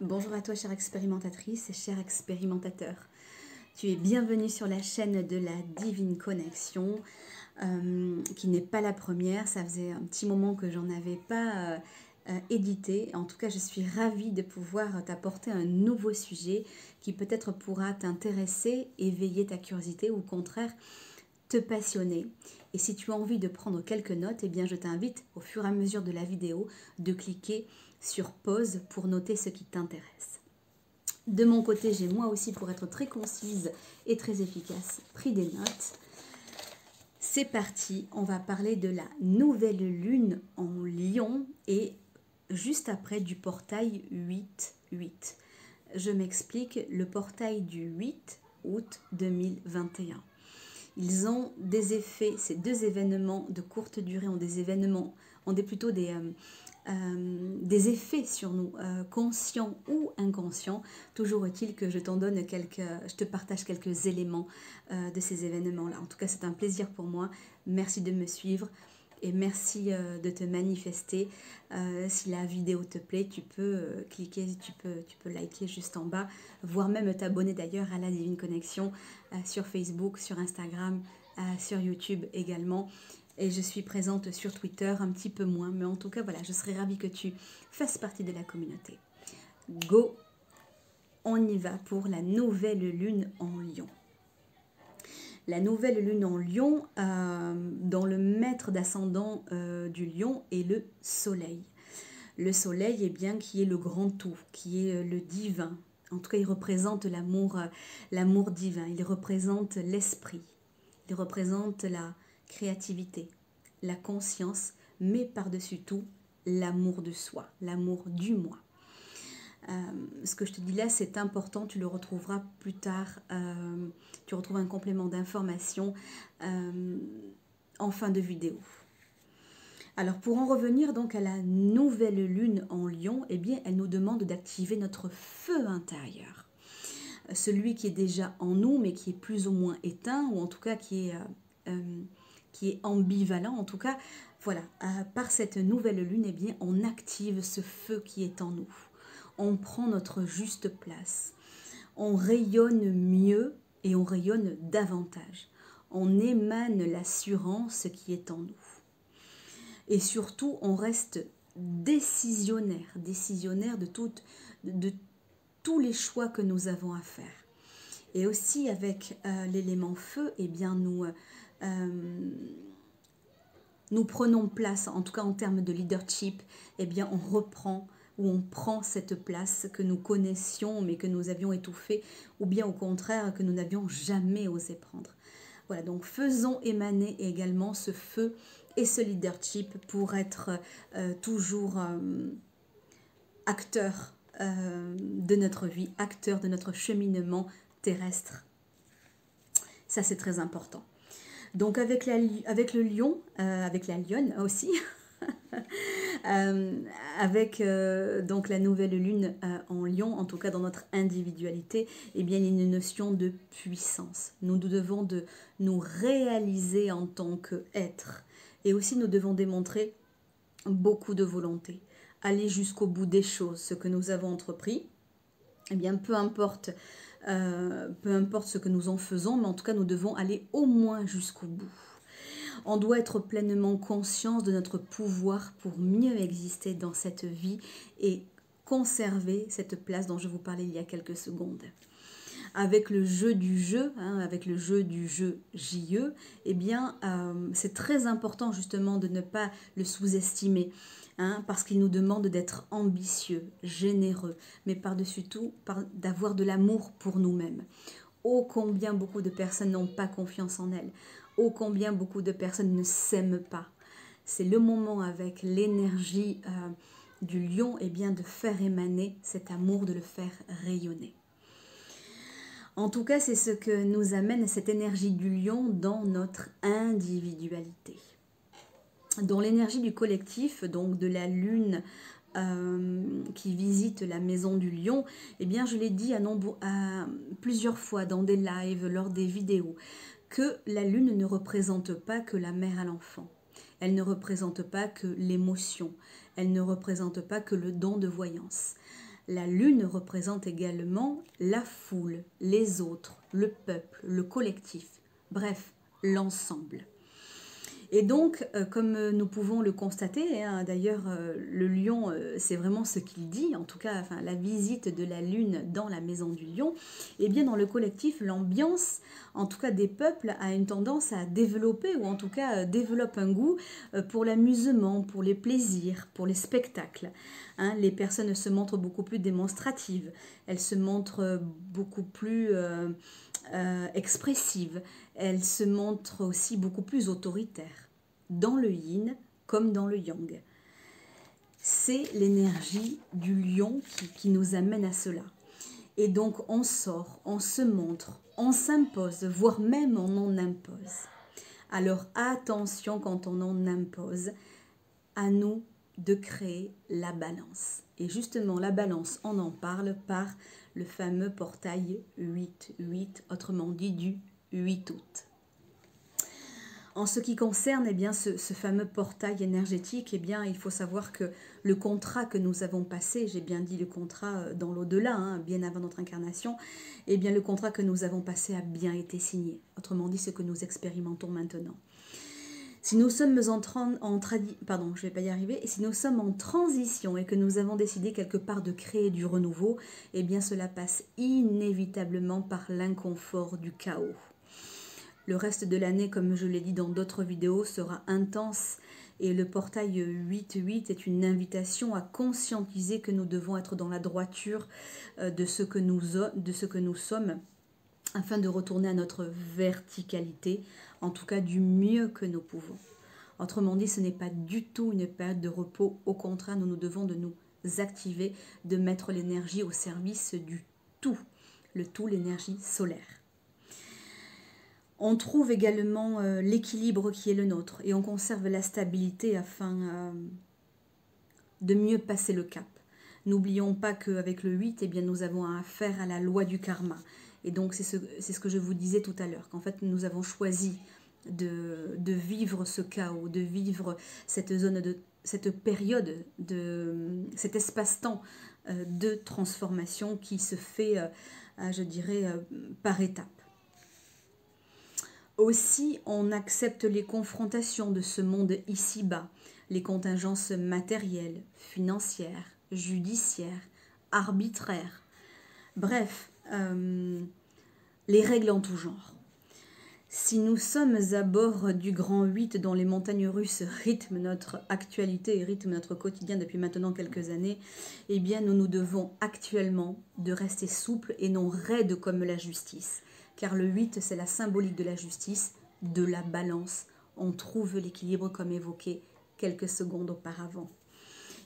Bonjour à toi, chère expérimentatrice et cher expérimentateur. Tu es bienvenue sur la chaîne de la Divine Connexion, qui n'est pas la première. Ça faisait un petit moment que j'en avais pas édité. En tout cas, je suis ravie de pouvoir t'apporter un nouveau sujet qui peut-être pourra t'intéresser, éveiller ta curiosité ou au contraire te passionner. Et si tu as envie de prendre quelques notes, eh bien je t'invite au fur et à mesure de la vidéo de cliquer sur pause pour noter ce qui t'intéresse. De mon côté, j'ai moi aussi, pour être très concise et très efficace, pris des notes. C'est parti, on va parler de la nouvelle lune en Lion et juste après du portail 8-8. Je m'explique, le portail du 8 août 2021. Ils ont des effets, ces deux événements de courte durée ont plutôt des effets sur nous, conscients ou inconscients. Toujours est-il que je te partage quelques éléments de ces événements-là. En tout cas, c'est un plaisir pour moi. Merci de me suivre et merci de te manifester. Si la vidéo te plaît, tu peux cliquer, tu peux liker juste en bas, voire même t'abonner d'ailleurs à la Divine Connexion sur Facebook, sur Instagram, sur YouTube également. Et je suis présente sur Twitter un petit peu moins, mais en tout cas voilà, je serais ravie que tu fasses partie de la communauté. Go, on y va pour la nouvelle lune en Lion. La nouvelle lune en Lion, dans le maître d'ascendant du Lion, est le soleil. Le soleil, eh bien, qui est le grand tout, qui est le divin. En tout cas, il représente l'amour divin, il représente l'esprit, il représente la créativité, la conscience, mais par-dessus tout, l'amour de soi, l'amour du moi. Ce que je te dis là, c'est important, tu le retrouveras plus tard, tu retrouves un complément d'information en fin de vidéo. Alors pour en revenir donc à la nouvelle lune en Lion, eh bien elle nous demande d'activer notre feu intérieur. Celui qui est déjà en nous mais qui est plus ou moins éteint ou en tout cas qui est ambivalent. En tout cas, voilà, par cette nouvelle lune, eh bien on active ce feu qui est en nous. On prend notre juste place. On rayonne mieux et on rayonne davantage. On émane l'assurance qui est en nous. Et surtout, on reste décisionnaire de tous les choix que nous avons à faire. Et aussi avec l'élément feu, eh bien nous prenons place, en tout cas en termes de leadership, eh bien on prend cette place que nous connaissions mais que nous avions étouffée, ou bien au contraire que nous n'avions jamais osé prendre. Voilà, donc faisons émaner également ce feu et ce leadership pour être toujours acteur de notre vie, acteur de notre cheminement terrestre. Ça, c'est très important. Donc avec le lion, avec la lionne aussi, avec donc la nouvelle lune en Lion, en tout cas dans notre individualité, eh bien, il y a une notion de puissance. Nous devons de nous réaliser en tant qu'être. Et aussi, nous devons démontrer beaucoup de volonté. Aller jusqu'au bout des choses, ce que nous avons entrepris. Eh bien, peu importe ce que nous en faisons, mais en tout cas, nous devons aller au moins jusqu'au bout. On doit être pleinement conscient de notre pouvoir pour mieux exister dans cette vie et conserver cette place dont je vous parlais il y a quelques secondes. Avec le jeu du jeu, avec le jeu du jeu JE, eh bien, c'est très important justement de ne pas le sous-estimer, parce qu'il nous demande d'être ambitieux, généreux, mais par-dessus tout, d'avoir de l'amour pour nous-mêmes. Ô combien beaucoup de personnes n'ont pas confiance en elles. Ô combien beaucoup de personnes ne s'aiment pas. C'est le moment avec l'énergie du lion, eh bien, de faire émaner cet amour, de le faire rayonner. En tout cas, c'est ce que nous amène cette énergie du lion dans notre individualité. Dans l'énergie du collectif, donc de la lune qui visite la maison du lion, eh bien, je l'ai dit à plusieurs fois dans des lives, lors des vidéos, que la lune ne représente pas que la mère à l'enfant. Elle ne représente pas que l'émotion. Elle ne représente pas que le don de voyance. La lune représente également la foule, les autres, le peuple, le collectif, bref, l'ensemble. Et donc, comme nous pouvons le constater, hein, d'ailleurs, le lion, c'est vraiment ce qu'il dit, en tout cas, enfin, la visite de la lune dans la maison du lion, et bien dans le collectif, l'ambiance, en tout cas des peuples, a une tendance à développer, ou en tout cas développe un goût pour l'amusement, pour les plaisirs, pour les spectacles. Hein, les personnes se montrent beaucoup plus démonstratives, elles se montrent beaucoup plus expressives, elles se montrent aussi beaucoup plus autoritaires, dans le yin comme dans le yang. C'est l'énergie du lion qui nous amène à cela. Et donc on sort, on se montre, on s'impose, voire même on en impose. Alors attention quand on en impose, à nous de créer la balance. Et justement, la balance, on en parle par le fameux portail 8-8, autrement dit du 8 août. En ce qui concerne eh bien, ce fameux portail énergétique, eh bien, il faut savoir que le contrat que nous avons passé, j'ai bien dit le contrat dans l'au-delà, hein, bien avant notre incarnation, eh bien, le contrat que nous avons passé a bien été signé. Autrement dit, ce que nous expérimentons maintenant. Si nous sommes en transition et que nous avons décidé quelque part de créer du renouveau, eh bien cela passe inévitablement par l'inconfort du chaos. Le reste de l'année, comme je l'ai dit dans d'autres vidéos, sera intense et le portail 8-8 est une invitation à conscientiser que nous devons être dans la droiture de ce que nous sommes afin de retourner à notre verticalité, en tout cas du mieux que nous pouvons. Autrement dit, ce n'est pas du tout une période de repos, au contraire, nous devons de nous activer, de mettre l'énergie au service du tout, le tout, l'énergie solaire. On trouve également l'équilibre qui est le nôtre et on conserve la stabilité afin de mieux passer le cap. N'oublions pas qu'avec le 8, eh bien, nous avons affaire à la loi du karma. Et donc, c'est ce que je vous disais tout à l'heure, qu'en fait, nous avons choisi de vivre ce chaos, de vivre cette période, cet espace-temps de transformation qui se fait, je dirais, par étapes. Aussi, on accepte les confrontations de ce monde ici-bas, les contingences matérielles, financières, judiciaires, arbitraires, bref, les règles en tout genre. Si nous sommes à bord du Grand 8 dont les montagnes russes rythment notre actualité et rythment notre quotidien depuis maintenant quelques années, eh bien nous devons actuellement de rester souples et non raides comme la justice. Car le 8, c'est la symbolique de la justice, de la balance. On trouve l'équilibre comme évoqué quelques secondes auparavant.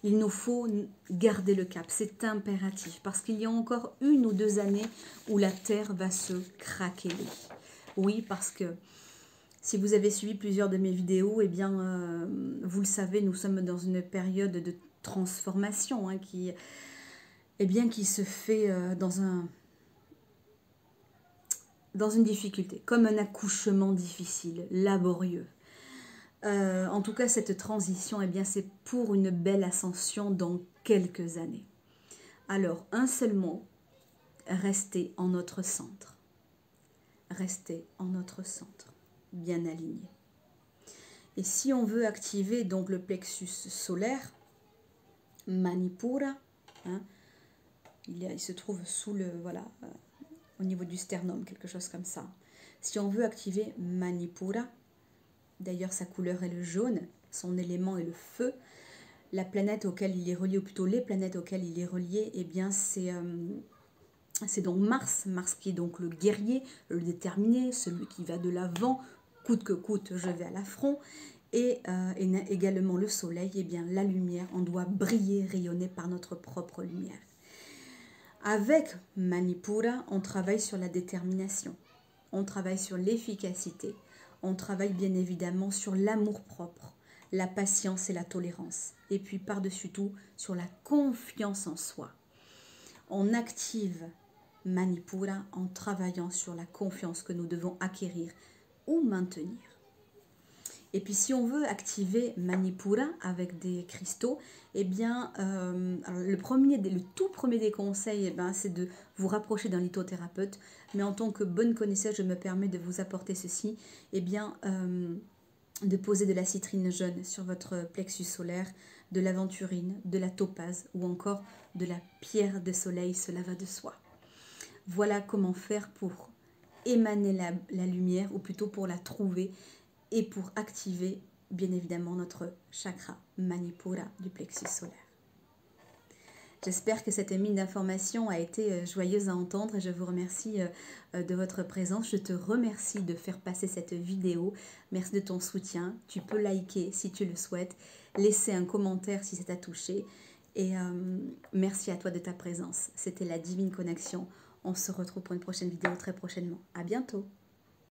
Il nous faut garder le cap, c'est impératif, parce qu'il y a encore 1 ou 2 années où la Terre va se craquer. Oui, parce que si vous avez suivi plusieurs de mes vidéos, eh bien, vous le savez, nous sommes dans une période de transformation hein, qui se fait dans une difficulté, comme un accouchement difficile, laborieux. En tout cas, cette transition, eh bien, c'est pour une belle ascension dans quelques années. Alors, un seul mot, restez en notre centre. Restez en notre centre, bien aligné. Et si on veut activer donc le plexus solaire, Manipura, hein, il se trouve sous le, voilà, au niveau du sternum, quelque chose comme ça. Si on veut activer Manipura, d'ailleurs sa couleur est le jaune, son élément est le feu, la planète auquel il est relié, ou plutôt les planètes auxquelles il est relié, eh bien c'est donc Mars qui est donc le guerrier, le déterminé, celui qui va de l'avant, coûte que coûte, je vais à l'affront. Et également le soleil, eh bien la lumière, on doit briller, rayonner par notre propre lumière. Avec Manipura, on travaille sur la détermination, on travaille sur l'efficacité, on travaille bien évidemment sur l'amour-propre, la patience et la tolérance, et puis par-dessus tout sur la confiance en soi. On active Manipura en travaillant sur la confiance que nous devons acquérir ou maintenir. Et puis si on veut activer Manipura avec des cristaux, eh bien alors le tout premier des conseils, eh ben, c'est de vous rapprocher d'un lithothérapeute. Mais en tant que bonne connaisseuse, je me permets de vous apporter ceci. Eh bien, de poser de la citrine jaune sur votre plexus solaire, de l'aventurine, de la topaze ou encore de la pierre de soleil, cela va de soi. Voilà comment faire pour émaner la lumière, ou plutôt pour la trouver et pour activer bien évidemment notre chakra Manipura du plexus solaire. J'espère que cette mine d'informations a été joyeuse à entendre et je vous remercie de votre présence. Je te remercie de faire passer cette vidéo. Merci de ton soutien. Tu peux liker si tu le souhaites, laisser un commentaire si ça t'a touché et merci à toi de ta présence. C'était la Divine Connexion. On se retrouve pour une prochaine vidéo très prochainement. À bientôt.